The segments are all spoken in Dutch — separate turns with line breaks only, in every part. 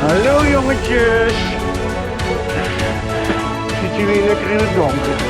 Hallo jongetjes. Zit jullie lekker in het donker?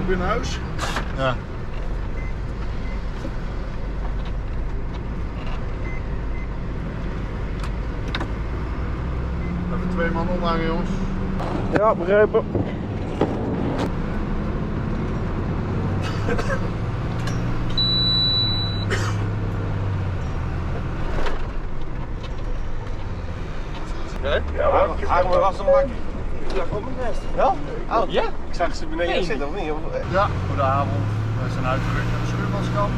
In huis?
Ja.
Even 2 man omhangen, jongens.
Ja, begrepen.
Hagen we was een bakje. Ja, kom het nest. Ja? Oh,
Ja?
ik zag ze beneden zitten of niet?
Ja, goedenavond. We zijn uitgerukt naar de schuurmanskamp.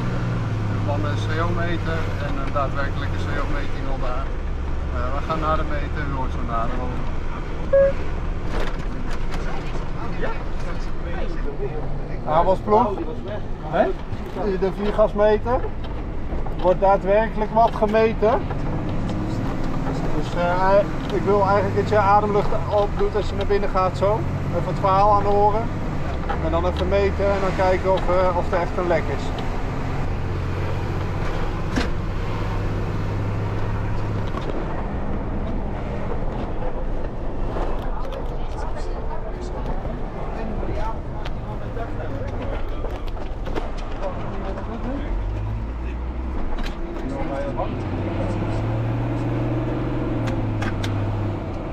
Van de CO-meter en een daadwerkelijke CO-meting al daar. We gaan naar de meter, u hoort zo nader. Aanvalsploeg. De viergasmeter. Wordt daadwerkelijk wat gemeten. Dus ik wil eigenlijk dat je ademlucht opdoet als je naar binnen gaat zo. Even het verhaal aan horen. En dan even meten en dan kijken of er echt een lek is.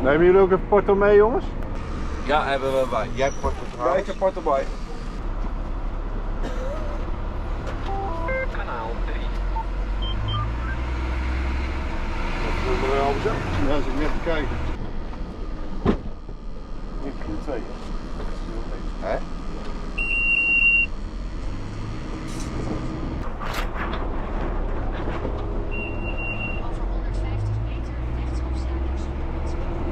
Nemen jullie ook even porto mee, jongens?
Ja, hebben we bij. Jij hebt porto trouwens. Ja, ik heb porto bij.
Kanaal 3.
Ja, als ik net te kijken.
Ik heb 2. Hè?
Over 150 meter rechtsafstaan naar Schuurmanskamp.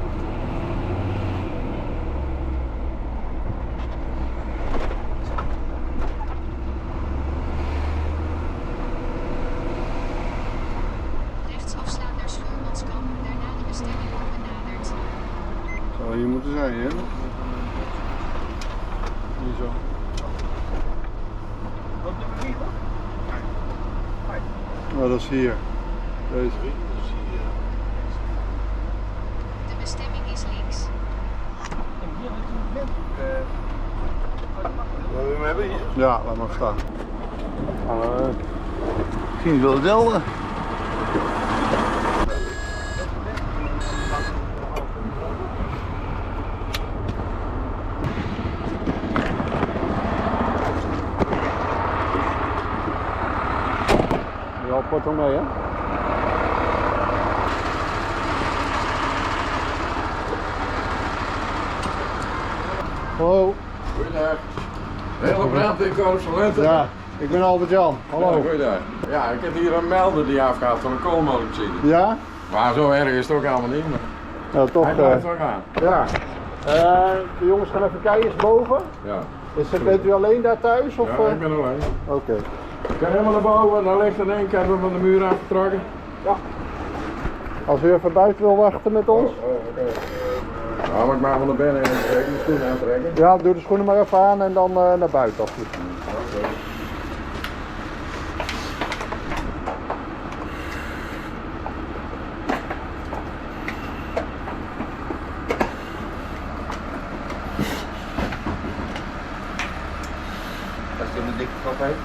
Rechtsafslaan naar Schuurmanskamp, daarna de bestemming wordt benaderd.
Zou hier moeten zijn, hè? Hier zo. Oh, dat is hier. Deze.
De bestemming is links.
Wat we hem hebben hier?
Ja, laat maar staan.
Misschien wel hetzelfde.
wordt wel mee, hè? Hallo.
Goeiedag. Hele brand in Korpsalente.
Ja, ik ben Albert-Jan. Hallo.
Ja, goeiedag. Ja, ik heb hier een melder die afgaat van een koolmonoxide.
Ja?
Maar zo erg is het ook allemaal niet. Maar
Ja, toch.
hij blijft wel gaan.
Ja. De jongens gaan even kijken, is boven.
Ja.
Bent u alleen daar thuis? Of,
Ja, ik ben alleen.
Oké.
Ik ga helemaal naar boven en dan ligt er één kant van de muur afgetrokken.
Ja. Als u even buiten wil wachten met ons.
Oké. Nou, maar ik maak van naar binnen en ik trek mijn schoenen aantrekken.
Ja, doe de schoenen maar even aan en dan naar buiten alsjeblieft.
Oké.
Als je een dikke kop heeft.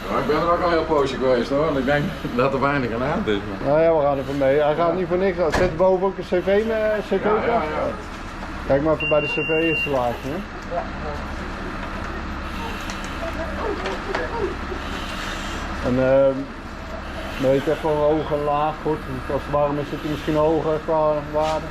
Nou, ik ben er ook al heel poosje geweest hoor, want ik denk dat er weinig aan hand is. Maar...
Nou ja, we gaan even mee. Hij gaat niet voor niks. Zet boven ook een cv cv
Ja.
Kijk maar even bij de cv-installatie. En meet even hoog en laag, goed. Als het warm is, zit hij misschien hoger qua waarde.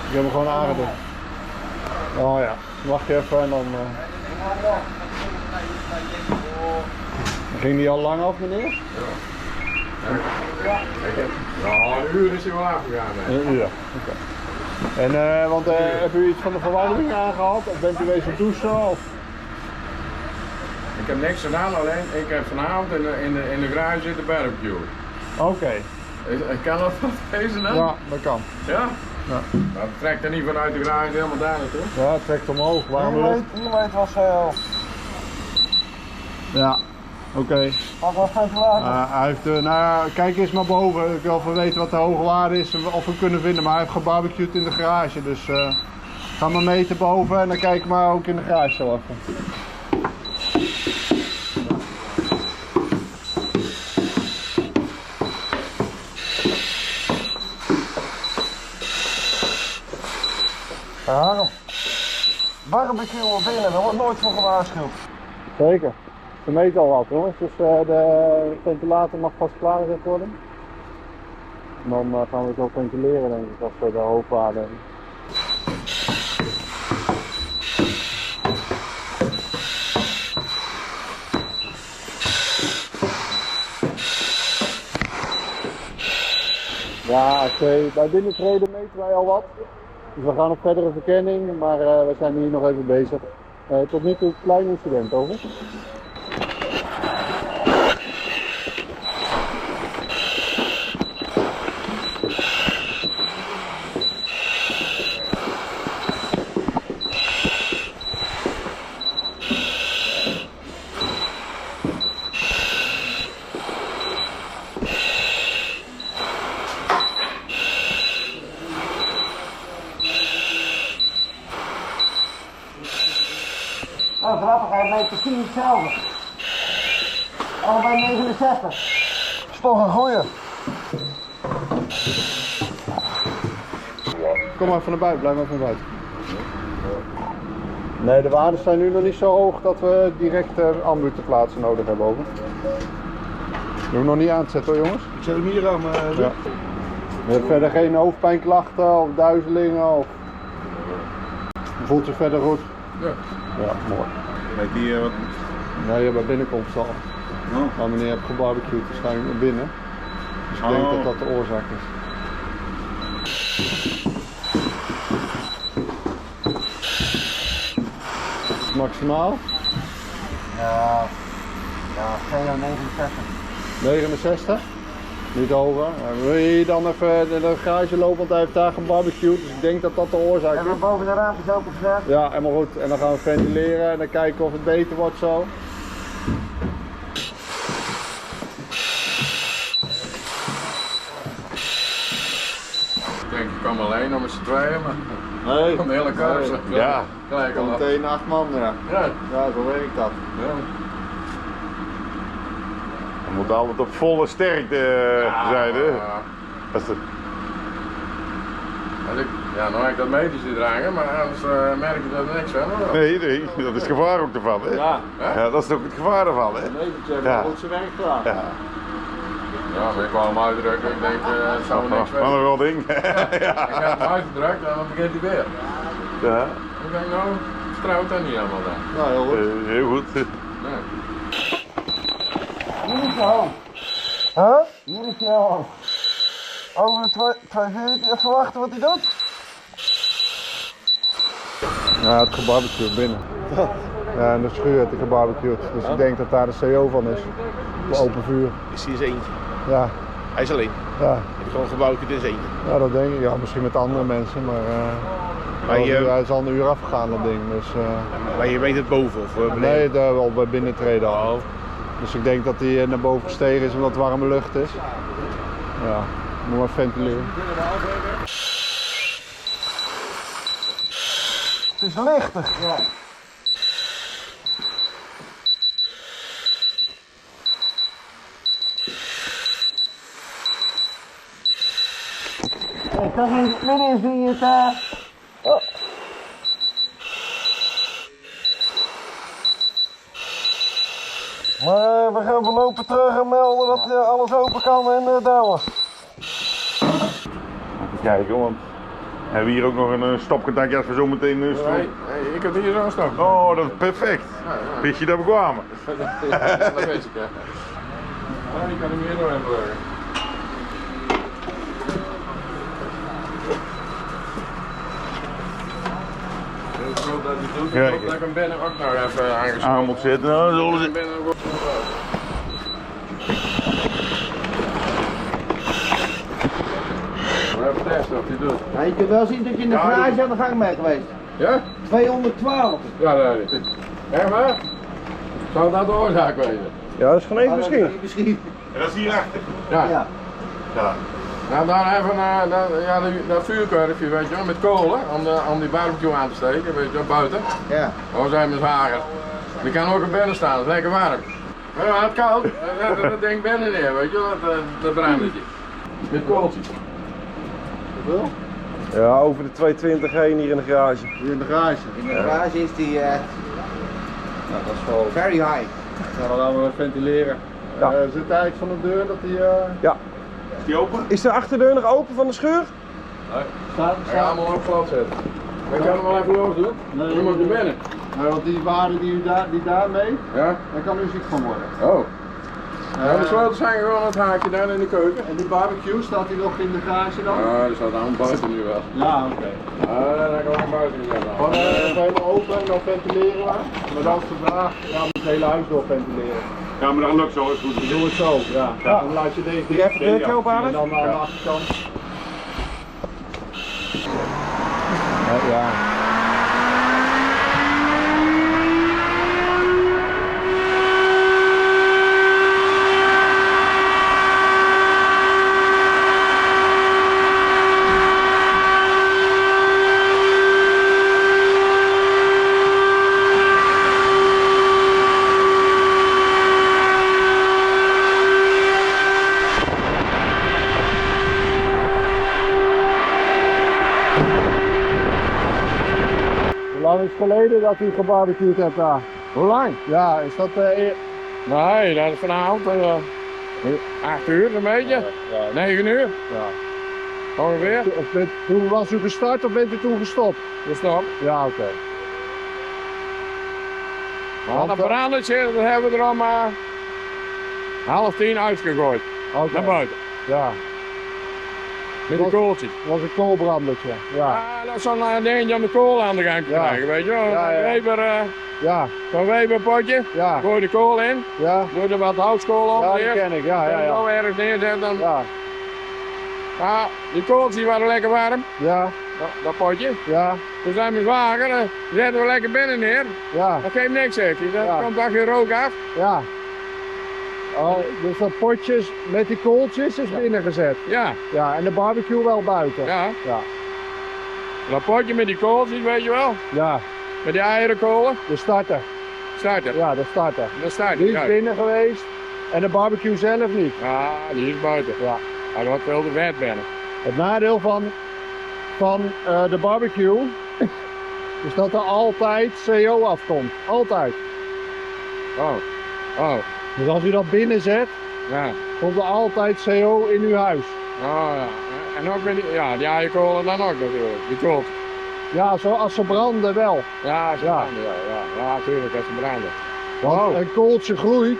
Ik heb hem gewoon aangedrukt. Oh ja, wacht je even en dan... Ging die al lang af, meneer?
Ik heb... Nou, een uur is hij wel afgegaan. Hè.
Een uur, oké. En want heb u iets van de verwarming aangehad? Of bent u wezen douchen? Of?
Ik heb niks gedaan, alleen ik heb vanavond in de garage zitten barbecue.
Oké.
Kan dat wat wezen dan?
Ja, dat kan.
Ja?
Ja.
Maar het trekt er niet vanuit de garage helemaal daar naartoe.
Ja, het trekt omhoog. Warm lucht.
Kilometer was heel.
Ja, oké.
Had wel geen verlagen.
Hij heeft, nou ja, kijk eens maar boven. Ik wil even weten wat de hoge waarde is of we kunnen vinden. Maar hij heeft gebarbecued in de garage. Dus ga maar meten boven en dan kijk maar ook in de garage zo even.
Waarom? Barbecue op binnen, daar wordt nooit voor gewaarschuwd.
Zeker. Ze meten al wat jongens, dus de ventilator mag vast klaargezet worden. En dan gaan we zo ventileren denk ik als we de hoofdwaarde hebben. Ja, bij binnentreden meten wij al wat. Dus we gaan op verdere verkenning, maar we zijn hier nog even bezig. Tot nu toe een klein incident over.
Nou, grappig, hij meet precies hetzelfde. Allebei 69. Is toch een goeie.
Kom maar even naar buiten, blijf maar even naar buiten. Nee, de waarden zijn nu nog niet zo hoog dat we direct ambu te plaatsen nodig hebben over. Je hoeft nog niet aan te zetten hoor jongens.
Ik zet hem hier aan.
Ja. Je hebt verder geen hoofdpijnklachten of duizelingen of... Voelt zich verder goed?
Ja.
Ja, mooi.
Weet die wat?
Nee, bij binnenkomst al. Maar meneer heeft gebarbecued waarschijnlijk naar binnen. Dus ik denk dat dat de oorzaak is. Maximaal?
Ja, GO 69.
69? Niet hoger. Wil je hier dan even in de garage lopen, want hij heeft daar gebarbecued, dus ik denk dat dat de oorzaak
Hebben we
is.
boven de raampjes opengezet?
Ja, helemaal goed. En dan gaan we ventileren en dan kijken of het beter wordt zo.
Ik denk, ik kom alleen om met z'n tweeën, maar
Nee.
van de hele korps.
Ja.
Gelijk al.
Meteen 8 man, ja.
Ja.
Ja, zo werkt dat.
Ja.
We moeten altijd op volle sterkte zijn, hè?
Ja.
Als het...
Als ik Ja, nou heb ik dat medische dragen, maar anders merk je er niks van. Hoor.
Nee, dat is het gevaar ook ervan. Hè?
Ja.
Ja, dat is ook het gevaar ervan. Hè?
Nee, dat
Ja.
moet zijn werk gedaan.
Ja.
Ja, maar ik wou hem uitdrukken. Ik denk, het zou me niks
Wat
weten.
een wel ding.
Ik heb hem uitgedrukt en dan begint hij weer.
Ja,
Ik denk, nou, vertrouwt dat niet helemaal dan.
Nou, heel goed.
heel goed.
Nee.
Niet snel. Huh? Niet snel. Over de 240 even wachten wat hij doet.
Ja, het gebarbecued binnen. Ja, en de schuur heeft hij gebarbecued. Dus ik denk dat daar de CO van is. Op open vuur.
Is hij eens eentje?
Ja,
Hij is alleen.
ja.
Heb je gewoon gebouwd in eens eentje.
Ja, dat denk ik. Ja, misschien met andere mensen, maar hij is al een uur afgegaan, dat ding. Dus,
Maar je weet het boven of beneden?
nee, daar wel bij binnentreden al.
Oh.
Dus ik denk dat hij naar boven gestegen is omdat het warme lucht is. Ja, moet maar ventileren.
Het is lichtig. Ja. Ik kan niet midden zie je het daar. Oh. Maar we gaan voorlopig terug en melden dat alles open kan en douwen.
Even kijken, want we hebben hier ook nog een stopcontact als we zo meteen
Nee, ik heb hier zo'n stap.
Oh, dat is perfect. Vind je dat bekwamen?
Dat weet ik, ja. Ja, die kan ik hier doorheen pluggen. Ik hoop dat hij doet. Ik hoop dat ik hem binnen ook nog even aangesloten
Aan moet zetten. Nou, zullen ze...
binnen ook. We hebben testen of hij doet.
Ja, je kunt wel zien dat je in de garage aan de gang bent geweest.
Ja?
212.
Ja, dat weet ik. Echt waar? Zou dat de oorzaak wezen?
Ja, dat is geen misschien.
Misschien.
En dat is hierachter.
Ja.
Ja.
Ja.
Nou, dan even dat vuurkorfje, weet je wel, met kolen om die barbecue aan te steken, weet je wel, buiten.
Ja.
Oh, zijn mijn zwager. Die kan ook op binnen staan, dat is lekker warm. Maar ja, het koud, dat ding binnen neer, weet je wel, dat brandertje. Met kooltjes.
Hoeveel?
Ja, over de 220 heen hier in de garage.
Hier in de garage.
In de garage is die
Nou, dat is wel...
very high.
Nou, dan gaan we ventileren.
Ja.
Zit hij uit van de deur dat hij...
Ja.
Is die open?
Is de achterdeur nog open van de schuur?
staat?
Ik ga allemaal op glad zetten. Maar ik kan hem wel even los doen.
Nee,
Nu moet je binnen.
Want die waarde die daar mee,
Ja?
daar kan nu ziek van worden.
Oh. Ja, de sleutels zijn gewoon het haakje daar in de keuken.
En die barbecue, staat die nog in de garage dan?
Ja, die staat aan buiten nu wel.
Ja, oké.
Dan kan ik buiten niet hebben.
Gewoon even helemaal open en dan ventileren we. Maar dan is de vraag, ja, moet het hele huis door ventileren.
Ja, maar dat lukt zo, is goed.
Doe het zo, ja. Dan laat je deze
Doe je even het deurtje open,
en
Alex?
dan aan de achterkant. Ja. Hoe lang is het geleden dat u gebarbecued hebt daar?
Hoe lang?
Ja, is dat
Nee, dat is vanavond 8 uur een beetje. 9 uur.
Ja.
Ongeveer.
Toen was u gestart of bent u toen gestopt?
Dus stop.
Ja, oké.
Maar dat brandertje, dat hebben we er om 9:30 uitgegooid.
Oké.
Naar buiten.
Ja,
Met de kooltjes.
dat was een koolbrandertje. Ja,
Ja, dat is zo'n dingetje om de kool aan de gang te
Ja.
krijgen, weet je wel.
Ja, ja. ja,
Zo'n Weberpotje.
ja,
Gooi de kool in,
ja.
doe er wat houtskool op
Ja, die
eerst.
ken ik. Ja, ja,
En
ja.
zo ergens neerzetten. Dan,
Ja,
ja, die kooltjes waren lekker warm,
ja,
dat potje.
ja,
Toen zijn we zwager, zetten we lekker binnen neer.
ja,
Dat geeft niks, zegt hij. Dan
Ja.
komt daar geen rook af.
ja. Oh, dus dat potjes met die kooltjes is binnen gezet.
Ja,
Ja, en de barbecue wel buiten.
ja.
Ja,
Dat potje met die kooltjes, weet je wel.
ja.
Met die eierenkolen.
De starter.
Starter.
Ja, de starter.
Dat staat
Die
niet
is
uit.
binnen geweest en de barbecue zelf niet.
Ja, die is buiten.
Ja.
Hij wordt veel te vet binnen.
Het nadeel van van de barbecue is dat er altijd CO afkomt. Altijd.
Oh. Oh.
Dus als u dat binnen zet,
Ja.
komt er altijd CO in uw huis.
Oh ja. En ook met die, ja, die aaienkolen dan ook natuurlijk. Die koelt.
Ja, zoals ze branden wel.
Ja, ze
Ja.
branden. Ja, natuurlijk, als ze branden.
Want
Oh.
een kooltje gloeit,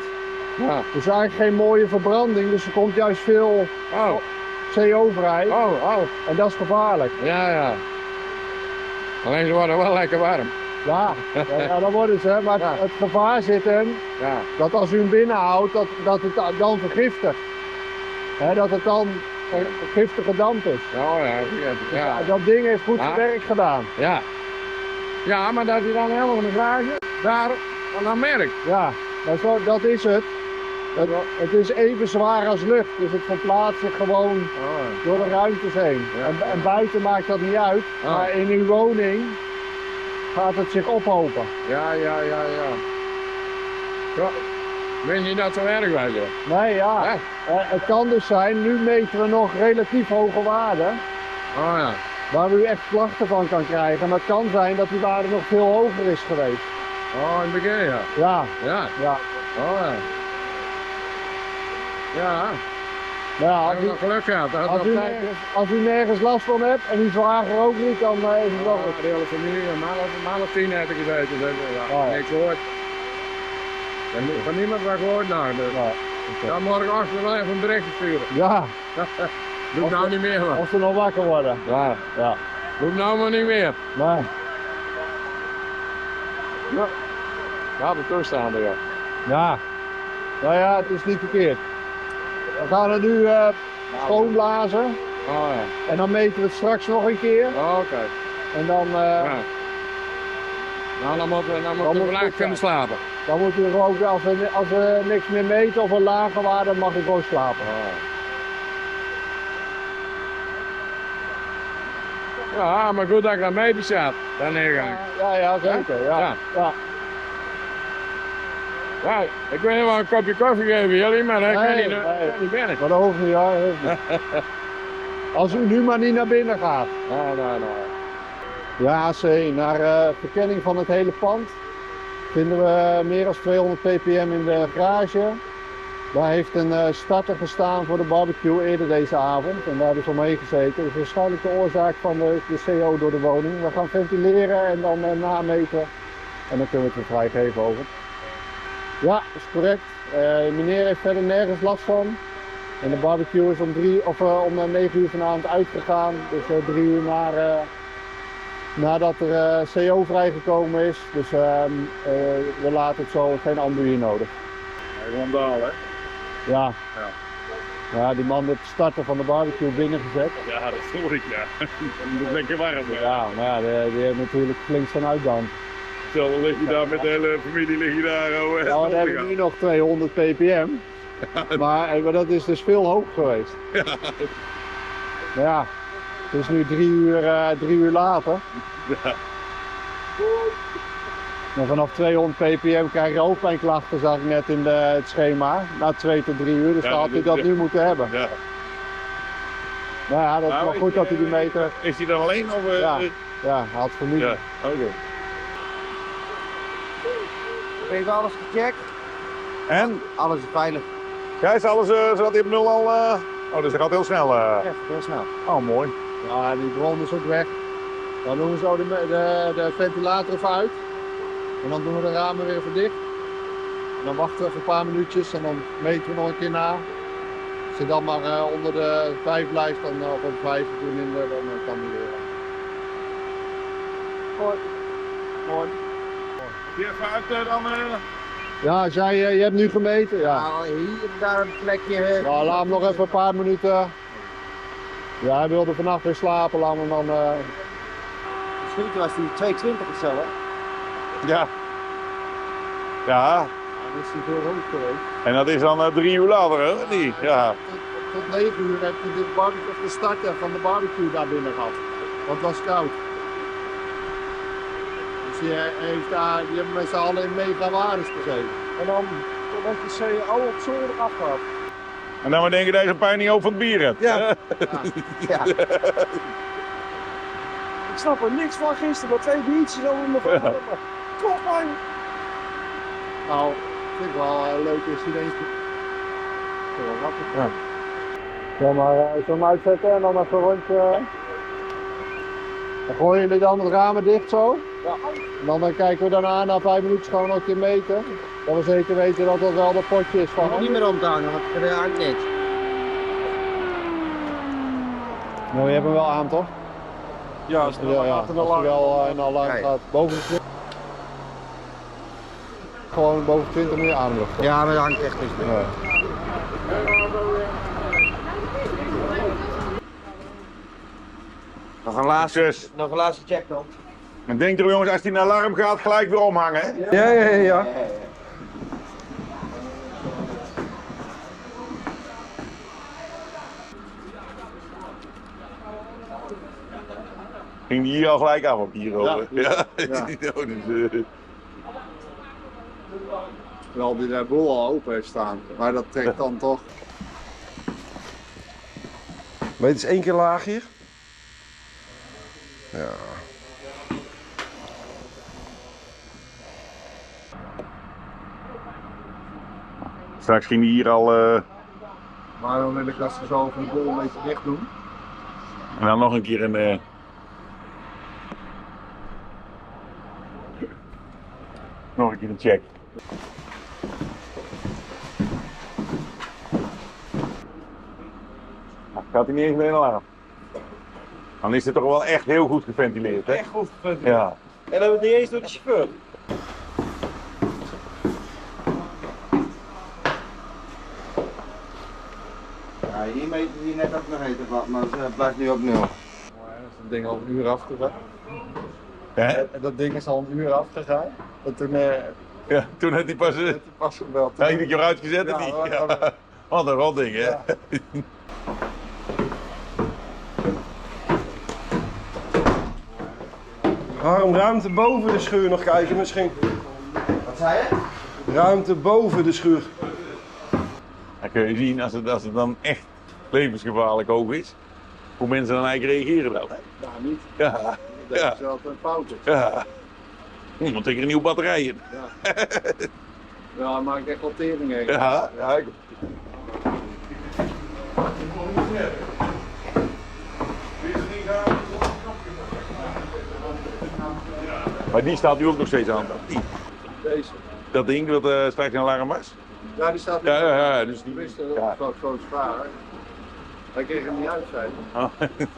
Ja.
dus eigenlijk geen mooie verbranding, dus er komt juist veel
Oh.
CO vrij.
Oh.
En dat is gevaarlijk.
Ja. Alleen ze worden wel lekker warm.
Ja, dat worden ze, maar
Ja.
het gevaar zit hem
Ja.
dat als u hem binnenhoudt, dat het dan vergiftigt. Dat het dan een giftige damp is.
Oh ja, vergeet het. Ja.
Dat ding heeft goed
Ja.
zijn werk gedaan.
Ja. Ja, maar dat hij dan helemaal in de garage daar dan merkt.
Ja, maar dat is het. Het is even zwaar als lucht, dus het verplaatst zich gewoon
Oh.
door de ruimtes heen.
Ja.
En buiten maakt dat niet uit,
Oh.
maar in uw woning gaat het zich ophopen.
Ja. Zo. Weet je dat zo erg was, joh?
Nee, ja.
Hè?
Het kan dus zijn, nu meten we nog relatief hoge waarden,
Oh ja.
waar u echt klachten van kan krijgen. Maar het kan zijn dat die waarde nog veel hoger is geweest.
Oh, in het begin, ja.
Ja,
Ja.
ja.
Oh ja. Ja,
Maar ja,
we hebben nog geluk gehad. Dat
als
op
u
tijd.
als u nergens last van hebt en uw zwager ook niet, dan is het wel goed.
De hele familie, een maal of 10 heb ik gezeten. Dus, ja,
Oh ja.
niks gehoord. Van niemand wat gehoord nou. Dus.
Ja,
Dan morgenochtend wel even een berichtje sturen.
ja,
Doe ik nou niet meer, man.
als ze nog wakker worden.
Ja.
Ja,
Doe ik nou maar niet meer.
nee.
Ja, de toestanden, ja.
Ja, nou ja, het is niet verkeerd. We gaan het nu schoonblazen
Oh ja.
en dan meten we het straks nog een keer.
Oké.
En dan,
Ja. Nou, dan moeten we
moet
vandaag
het
kunnen
zijn.
slapen.
dan moet u gewoon, als we niks meer meten of een lage waarde, dan mag u gewoon slapen.
Ja, maar goed dat ik dat mee bezat. Dan neergang.
Ja, zeker. Ja.
Ja.
Ja.
Ja, ik wil je wel een kopje koffie geven, jullie, maar dat kan
Nee,
niet,
nee.
niet binnen.
Maar dat hoeft niet, ja, dat hoeft niet. Als u nu maar niet naar binnen gaat.
Nee.
Ja, AC, naar verkenning van het hele pand vinden we meer dan 200 ppm in de garage. Daar heeft een starter gestaan voor de barbecue eerder deze avond en daar hebben ze omheen gezeten. Dat is waarschijnlijk de oorzaak van de CO door de woning. We gaan ventileren en dan nameten en dan kunnen we het weer vrijgeven over. Ja, dat is correct. Meneer heeft verder nergens last van. En de barbecue is om 9 uur vanavond uitgegaan, dus 3 uur nadat er CO vrijgekomen is. Dus we laten het zo, geen ambu hier nodig.
Gewoon daal, hè?
Ja. Ja, die man heeft de starter van de barbecue binnengezet.
Ja, dat hoor ik, ja. Dat is lekker warm, hè?
Ja, maar ja, die heeft natuurlijk flink zijn uitdamp.
Stel, lig je daar met de hele familie, lig je daar, oh,
Nou, we hebben nu nog 200 ppm. Maar dat is dus veel hoger geweest. Maar ja, het is nu 3 uur later.
Ja.
En vanaf 200 ppm krijg je hoofdpijnklachten, zag ik net in het schema. Na 2 tot 3 uur, dus
Ja,
dan had hij dat nu moeten hebben.
Ja.
Nou ja, dat is
Nou,
wel goed dat hij die meter...
Is hij dan alleen of...
Ja, ja, hij had familie.
Ja, oké.
Even alles gecheckt.
En?
Alles is veilig.
Ja, is alles, zat hij op nul al... Oh, dus dat gaat heel snel.
Echt, heel snel.
Oh, mooi.
Ja, die bron is ook weg. Dan doen we zo de ventilator even uit. En dan doen we de ramen weer even dicht. En dan wachten we even een paar minuutjes en dan meten we nog een keer na. Als je dan maar onder de 5 blijft, dan of op 5 doen minder, dan kan die weer. Mooi. Mooi.
Die even uit dan...
Ja, als jij, je hebt nu gemeten, ja.
Nou, hier en daar een plekje.
Nou, laat hem nog even een paar minuten. Ja, hij wilde vannacht weer slapen, laat hem dan...
Misschien was die 220 of zo, hè?
Ja. Ja.
Dan is hij veel hoog geweest.
En dat is dan 3 uur later, hè? Niet? Ja.
Tot 9 uur heb je de starter van de barbecue daar binnen gehad. Want het was koud. Dus die hebben met z'n allen in mega waardes gezeten. En dan werd de CO op zolder afgehad.
En dan maar denken deze pijn niet over van het bier hebt.
Ja. Ja.
Ik snap er niks van gisteren, maar 2 biertjes over mijn vader. Top man!
Nou, vind ik wel een leuk incidentje. Dat is wel grappig. Ja. Ja, maar ik zal hem uitzetten en dan even een rondje. Dan gooien jullie dan het ramen dicht zo. Ja. En dan kijken we daarna na 5 minuten gewoon nog een keer meten. Dat we zeker weten dat dat wel dat potje is van.
Ik moet niet meer om te hangen, want er hangt niks.
Nou, je hebt hem wel aan toch?
Ja, als
Ja, als hij wel in de alarm gaat boven de 20. Gewoon boven 20 minuten ademlucht.
Ja, maar er hangt echt niks meer.
Ja.
Nog een laatste check dan.
En denk er jongens, als die een alarm gaat, gelijk weer omhangen. Hè?
Ja.
Ging die hier al gelijk af op hier over.
Ja.
Dus,
Wel die de boel al open heeft staan, maar dat trekt dan toch.
Weet eens 1 keer laag hier. Ja.
Straks ging die hier al.
Maar dan wil ik als ze zo van de boel een beetje dicht doen.
En dan nog een keer een. Nog een keer een check. Nou, gaat hij niet eens meer in de alarm. Dan is het toch wel echt heel goed geventileerd, hè?
Echt goed geventileerd.
Ja.
En dat wordt niet eens door de chauffeur.
Ja, hier meten we net ook nog even wat, maar het blijft nu op 0.
Dat ding al een uur afgegaan.
Hè?
En dat ding is al een uur afgegaan. En toen
Ja, toen had hij pas.
pas gebeld.
Hij heeft je uitgezet en
Ja,
die.
maar-
Ja. Wat een rot ding, hè?
Ja.
Harm, ruimte boven de schuur nog kijken misschien.
Wat zei je?
Ruimte boven de schuur.
Dan kun je zien als het dan echt levensgevaarlijk hoog is, hoe mensen dan eigenlijk reageren dan. Hè?
Ja, niet.
Ja,
Dat
ja,
is altijd een fout.
ja. Want ik er een nieuwe batterij in.
Ja, hij maakt echt wel tering heen.
Ja, ja. Maar die staat nu ook nog steeds aan.
Deze.
Dat ding dat straks een alarm was.
Ja, die staat
Ja, dus die.
wist dat
Ja.
was zo zwaar. Hij kreeg hem niet uit, zei hij.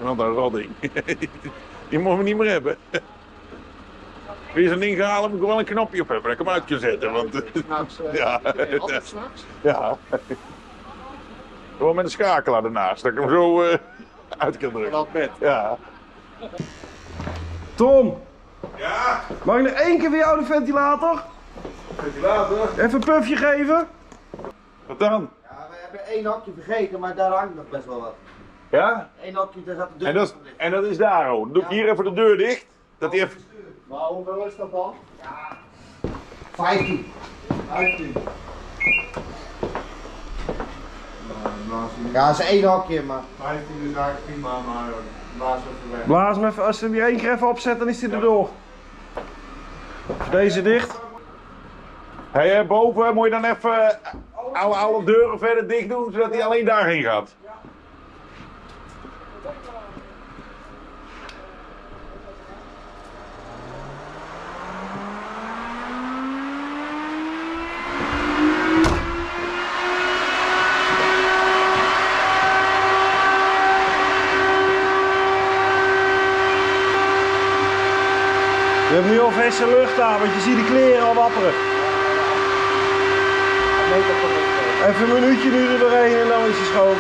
Oh, wat een rotding. Die mogen we niet meer hebben. Wil je zo'n ding gaan halen, moet ik wel een knopje op hebben dat ik hem uit kan zetten. Want,
S'nachts,
ja,
altijd s'nachts.
ja. Gewoon met een schakelaar ernaast, dat ik hem zo uit kan drukken.
Dat bed.
Ja.
Tom,
Ja,
mag ik nog 1 keer voor jou de ventilator?
ventilator.
Even een puffje geven?
Wat dan?
Ja, we hebben 1 hokje vergeten, maar daar hangt nog best wel wat.
Ja?
1 hokje, daar zat de deur
En dat is daar hoor. Dan doe ik hier even de deur dicht. Dat hij even...
Maar hoeveel is dat dan?
15.
15.
Ja, dat is 1 hokje, maar...
15 is eigenlijk prima, maar blaas even weg.
Blaas hem even, als je hem hier 1 keer even opzet, dan is hij erdoor. Deze dicht.
Hey, boven moet je dan even alle deuren verder dicht doen, zodat hij alleen daarheen gaat.
Je hebt nu al verse lucht aan, want je ziet de kleren al wapperen. Even een minuutje nu er doorheen en dan is hij schoon.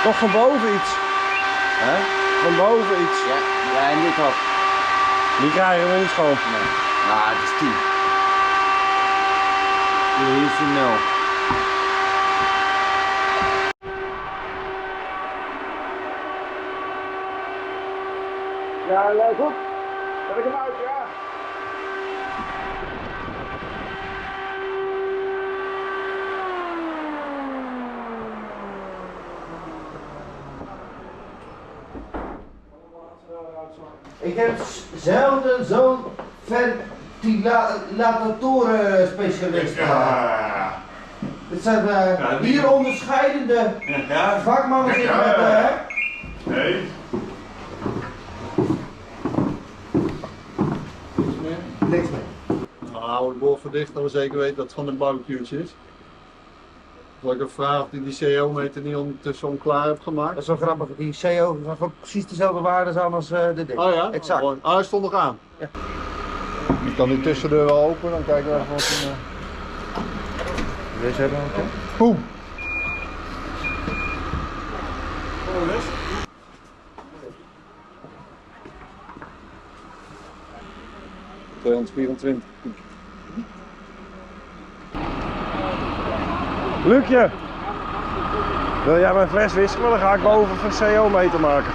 Toch van boven iets.
Hè?
Van boven iets.
Ja, ja, en dit ook.
Die krijgen we niet schoon.
Nee. Nou, het is 10. Hier is een 0.
Ja, goed. Zet ik hem uit, ja.
Ik heb zelden zo'n ventilatoren specialist.
Ja.
Dit zijn hier onderscheidende vakmannen zitten met hè?
Nee.
Niks meer.
Nou, hou de boel verdicht dat we zeker weten dat het van een barbecue'tje is. Zal ik even vragen of die CO-meter niet ondertussen onklaar hebt gemaakt?
Dat is wel grappig, die CO heeft gewoon precies dezelfde waarden aan als dit ding.
Oh ja?
Exact.
Mooi. Oh, hij stond nog aan.
Ja.
Ik kan die tussendeur wel open, dan kijken we even wat een...
Deze hebben we ook.
Boem! 224.
Luukje, wil jij mijn fles wisselen? Dan ga ik boven een CO-meter maken.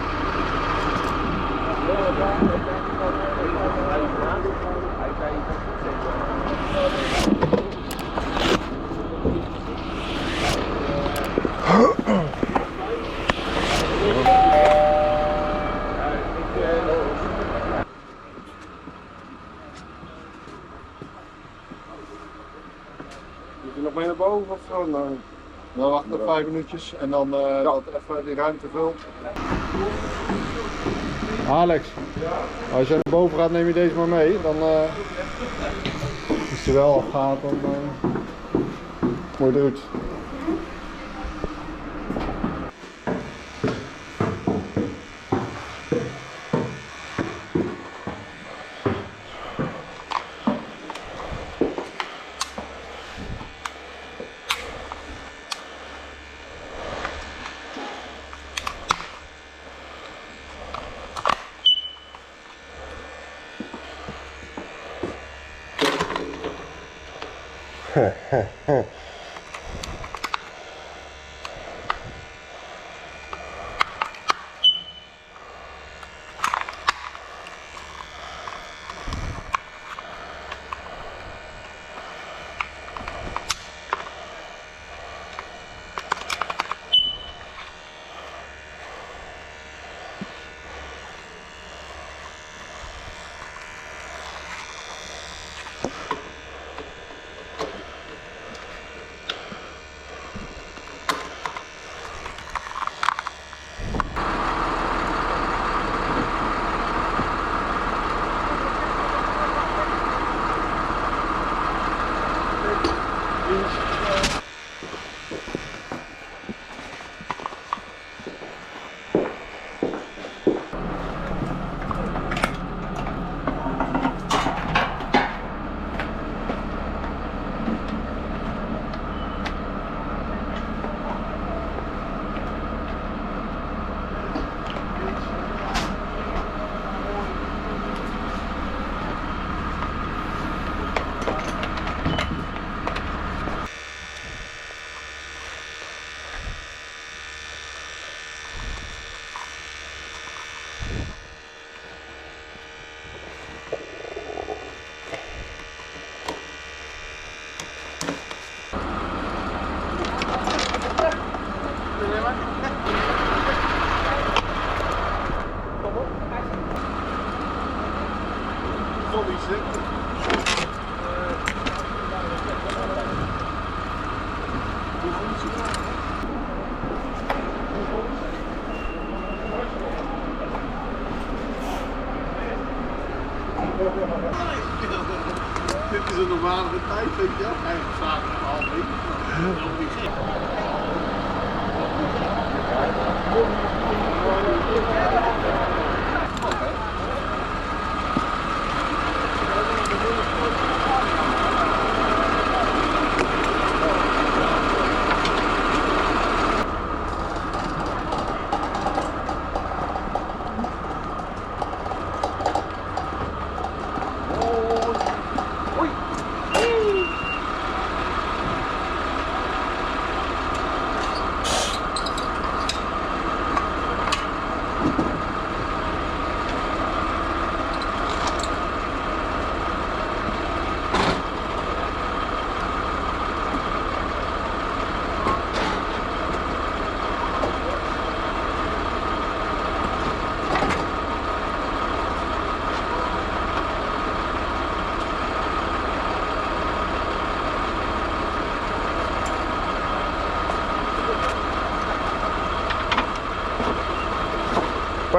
Moet je nog mee naar boven of zo? Nou,
Nou, wacht nog 5 minuutjes en dan dat even die ruimte vult. Alex, als je naar boven gaat, neem je deze maar mee. Dan als hij wel afgaat, dan moet je eruit. Dit is een normale tijd, vind je? Eigenlijk zaterdag half 1.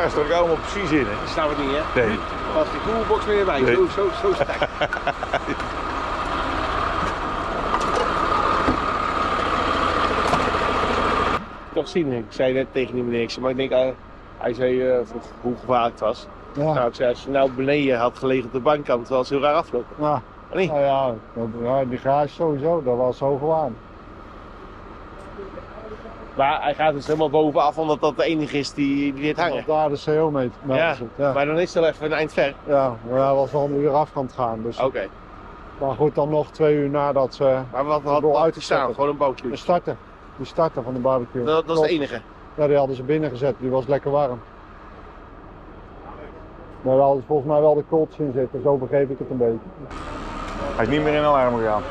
past er allemaal precies in, hè?
Ik snap het niet, hè?
Nee.
Als die koelbox weer bij,
Nee.
zo sterk. Toch zien, ik zei net tegen die meneer, maar ik denk, hij zei vroeg hoe gevaarlijk het was.
Ja.
Nou, ik zei, als je nou beneden had gelegen op de bank, kan het wel eens heel raar aflopen.
Ja.
Nee.
Nou ja, die garage sowieso, dat was zo gewoon.
Maar hij gaat dus helemaal bovenaf, omdat dat de enige is die dit hangen.
Daar de CO-meter.
Ja, maar dan is het wel even een eind ver.
Ja, maar hij was al een uur afkant gaan. Dus.
Oké.
Maar goed, dan nog 2 uur nadat ze
Maar wat had
boel
uitgestaan? Gewoon een bootje.
de starter. Die starter van de barbecue.
Dat is de enige.
Ja, die hadden ze binnen gezet, die was lekker warm. Maar daar hadden ze volgens mij wel de kooltjes in zitten, zo begreep ik het een beetje.
Hij is niet meer in alarm gegaan.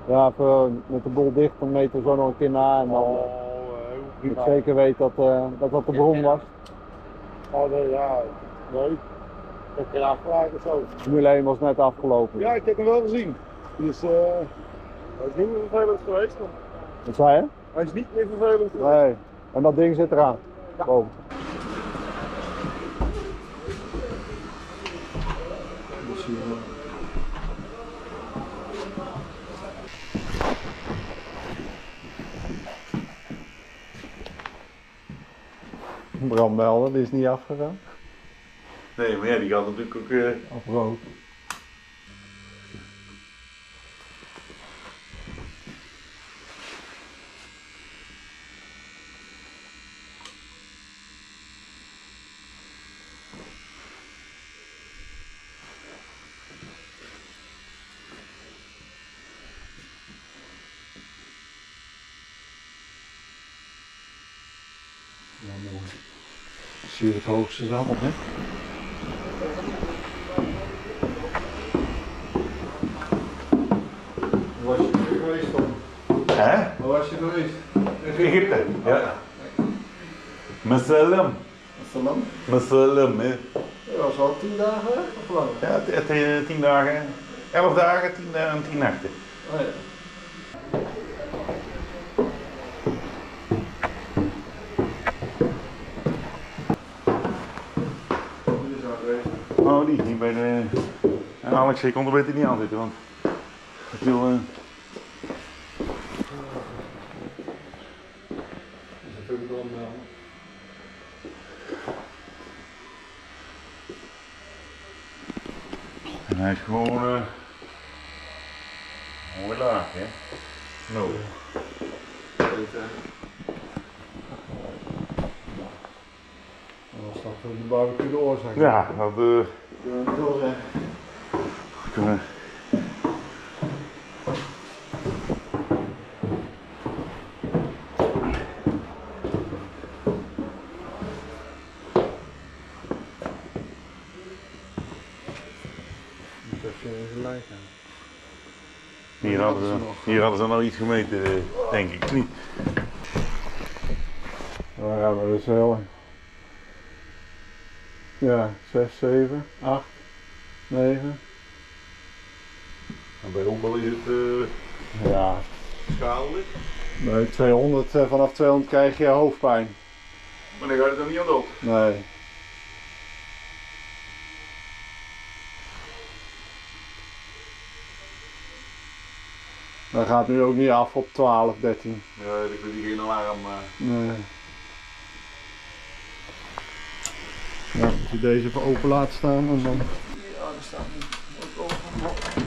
Ja, even met de boel dicht, dan meten we zo nog een keer na en dan ik zeker weet dat dat de bron was.
Oh nee, ja. Nee. Ik heb geen afgelaten of zo.
Formule 1 was net afgelopen.
Ja, ik heb hem wel gezien. Dus hij is niet meer vervelend geweest.
Wat zei je?
Hij is niet meer vervelend geweest.
Nee. En dat ding zit eraan. Boven. Brandmelder, die is niet afgegaan.
Nee, maar ja, die gaat natuurlijk ook...
Op rood. Zie je het hoogste zand, hè? Waar was je nu geweest dan?
Hè?
Waar was je geweest?
Egypte. Ja. Meselem.
Salam?
Meselem, hè.
Dat was al 10 dagen weg, of lang?
Ja, 10 dagen. 11 dagen, 10 dagen en 10 nachten.
Oh ja.
Oh, die bij de... En Alex, je kon er beter niet aan zitten, want... Ik wil... En hij is gewoon... mooi laag, hè? No.
Was dat voor de barbecue de oorzaak?
Ja, dat...
Zo zeggen.
kunnen... Hier hadden ze nog iets gemeten, denk ik niet.
Nou ja, maar dat is heel... Ja, 6, 7, 8, 9.
En bij hoeveel is het
Ja,
schadelijk?
bij 200, vanaf 200 krijg je hoofdpijn.
Maar dan gaat het er niet aan dood.
Nee. Dat gaat nu ook niet af op 12, 13.
Ja, ik wil die geen alarm.
Nee. Ja, als je deze even open laat staan en dan...
Ja, er staat ook open.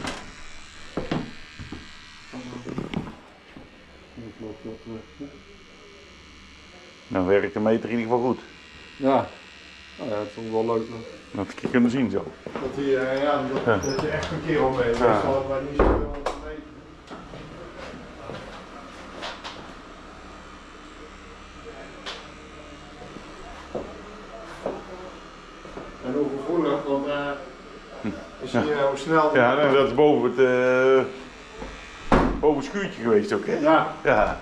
Dan werkt de meter in ieder geval goed.
Ja. Nou ja, het vond ik wel leuk.
Dat heb ik kunnen zien zo.
Dat, dat je echt een keer op mee.
Ja.
Dat hadden wij niet zoveel meten. En hoe gevoelig, want is hoe snel...
Ja, nou, dat is boven het schuurtje geweest ook, hè?
Ja.
Ja.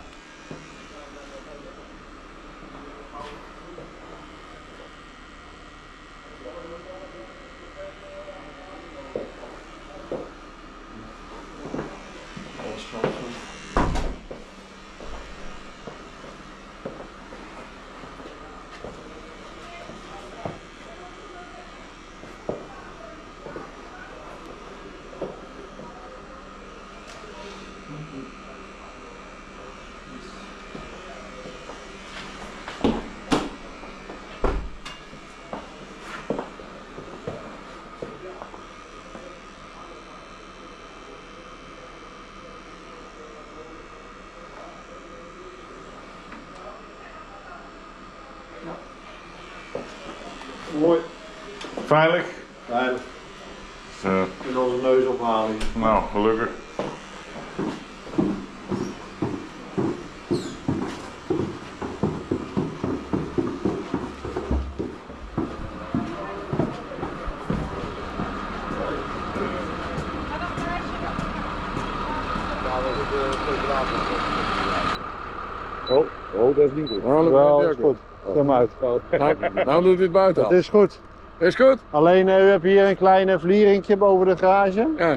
Mooi.
Veilig?
Veilig.
Zo.
In onze neusophaling.
Nou, gelukkig.
Oh, dat is niet goed.
Wel, is goed. Zet hem uit.
Nou doet hij het buiten al.
Het is goed.
Is goed?
Alleen, u hebt hier een klein vlieringje boven de garage.
Ja.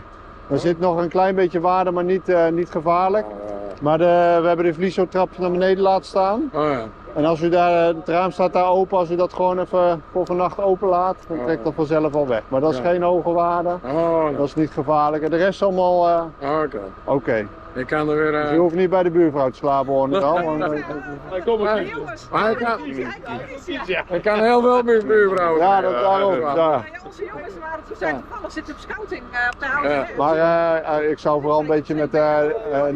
Er zit nog een klein beetje waarde, maar niet gevaarlijk. Maar we hebben de vliesotrap naar beneden laten staan.
Oh ja.
En als u daar, het raam staat daar open, als u dat gewoon even voor vannacht open laat, dan trekt dat vanzelf al weg. Maar dat is
Ja.
geen hoge waarde,
Oh,
dat is niet gevaarlijk. En de rest is allemaal
oké.
oké.
Ik kan er weer...
Dus u hoeft niet bij de buurvrouw te slapen hoor, niet al. Want,
Kom maar. Maar ik kan heel veel buurvrouwen.
ja, daarom. Ja.
Ja, onze jongens waren toen zijn toevallig zitten op scouting op de houten.
Ja.
Maar ik zou vooral een beetje met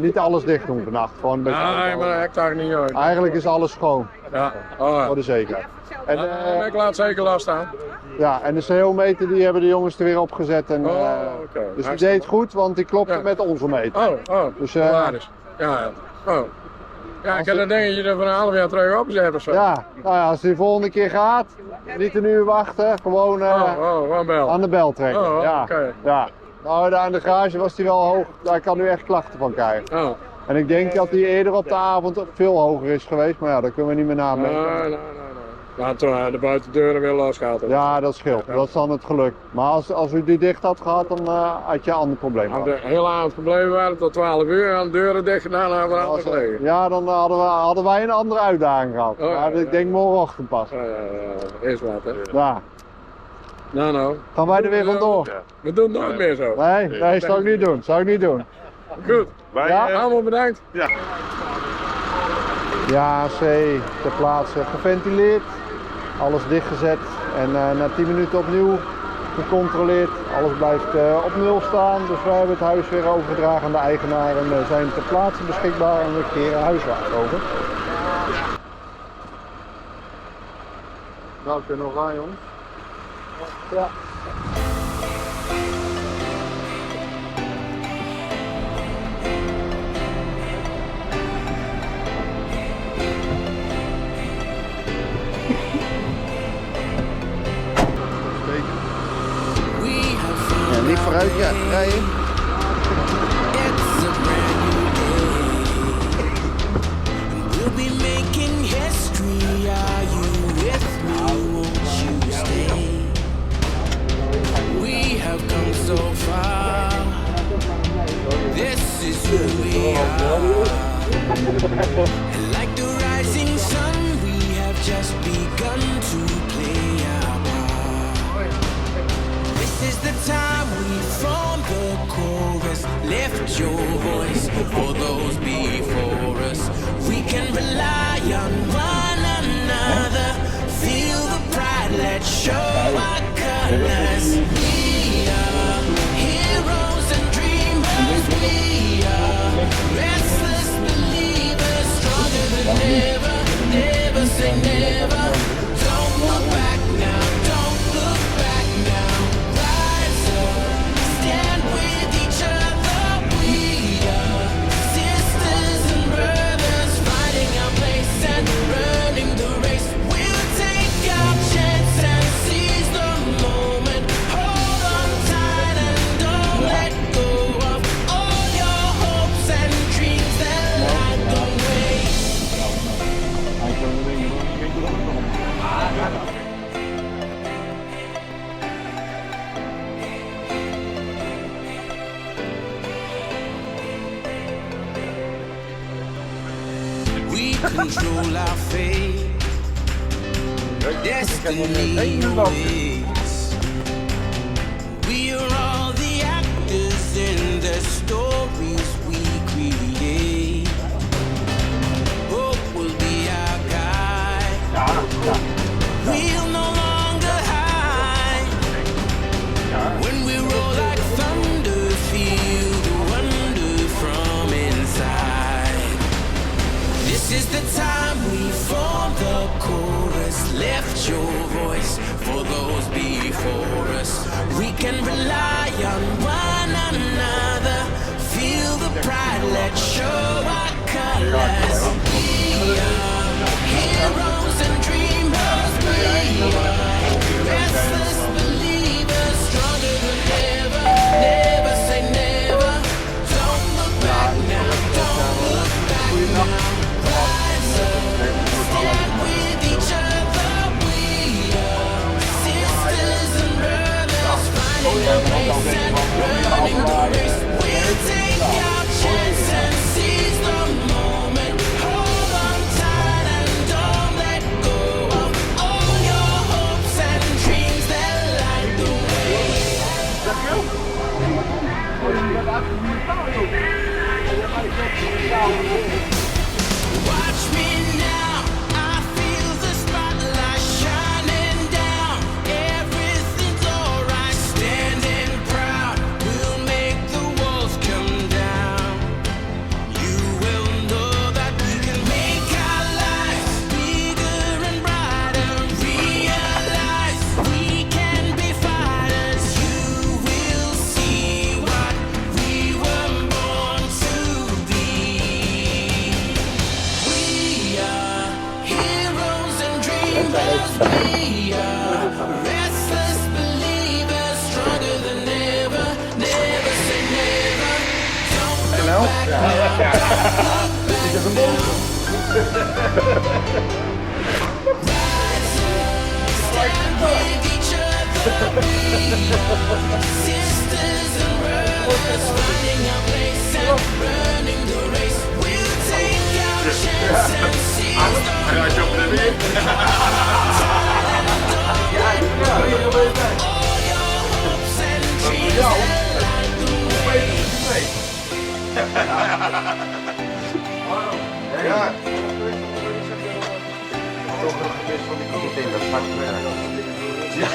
niet alles dicht doen vannacht. Gewoon een beetje.
Nee, maar ik dacht niet uit.
Eigenlijk is alles schoon,
Ja. Oh, ja.
voor de zekerheid. En,
Ik laat zeker last staan.
ja, en de CO-meter die hebben de jongens er weer opgezet. En,
Oh,
dus
oké.
die
Hartstikke
deed goed, want die klopte
Ja.
met onze meter.
Oh.
Dus,
Waar is? Ja. Oh. Ja, ik heb dat dingetje er van een half jaar terug opgezet of zo.
ja, nou ja, als die volgende keer gaat, niet een uur wachten, gewoon
Gewoon bel.
aan de bel trekken.
Oh,
ja.
oké.
Ja. Nou, daar aan de garage was die wel hoog, daar kan u echt klachten van krijgen.
Oh.
En ik denk dat die eerder op de avond veel hoger is geweest, maar ja, dat kunnen we niet meer nameten.
Nee. Laat de buitendeuren weer losgaan.
Ja, dat scheelt. Dat is dan het geluk. Maar als u die dicht had gehad, dan had je een ander probleem
Als
gehad.
we heel avond gebleven waren tot 12 uur aan de deuren dicht gedaan, hadden we aan gelegen.
Ja, dan hadden wij een andere uitdaging gehad.
Oh, ja,
maar ik denk morgenochtend pas.
Is wat, hè?
Ja.
Nou.
Gaan wij er weer vandoor?
We doen het nooit meer zo.
Nee, zou ik niet doen. Zou ik niet doen.
Goed.
Wij,
Ja.
Allemaal bedankt.
Ja, C ter plaatse geventileerd. Alles dichtgezet. En na 10 minuten opnieuw gecontroleerd. Alles blijft op nul staan. Dus wij hebben het huis weer overgedragen aan de eigenaar. En zijn ter plaatse beschikbaar en we keren huiswacht over. Nou, kunnen we nog gaan, jongens. Ja.
Ja, niet vooruit rijden.
We'll be making history. Are you with me? Won't you stay? We have come so far. This is who we are. And like the rising sun, we have just begun to play our part. This is the time we form the chorus. Lift your voice for those before us. We can rely on one another. Feel the pride, let's show our colors. We are heroes and dreamers. We are restless believers, stronger than ever. Never say never. Don't look back now. Don't look back now. Rise up, stand with each other. We are sisters and brothers, fighting our place and running the race. We'll take our chance and seize the moment. Hold on tight and don't let go of all your hopes and dreams that light the way. We control our fate. Destiny awaits. We are all the actors in the stories we create. Hope will be our guide. We'll no longer hide. When we roll like thunder, feel the wonder from inside. This is the time we form the chorus. Lift your voice place for those before us. We can rely on one another. Feel the pride, let's show our colors. We are heroes and dreamers. We are restless believers, stronger than ever. Never say never. Don't look back now. Don't look back now. Rise up, stand with each other. We are sisters and brothers, finding a place and running the race. We'll take our chance and seize the moment. Hold on tight and don't let go of all your hopes and dreams that light the way. Watch me now, I feel the spotlight shining down. Everything's alright, standing proud. We'll make the walls come down. You will know that we can make our lives bigger and brighter. Realize we can be fighters. You will see what we were born to be. We are heroes and dreamers. We are restless believers, stronger than ever. Never say never. Don't look back now. Look back now. Rise up, stand with each other. We are sisters and brothers, finding our place and running the race. We'll take our chance and seize the moment. All your hopes and dreams that light the way.
Ja. Toch een gemis van die kant in, dat gaat werken. Ja.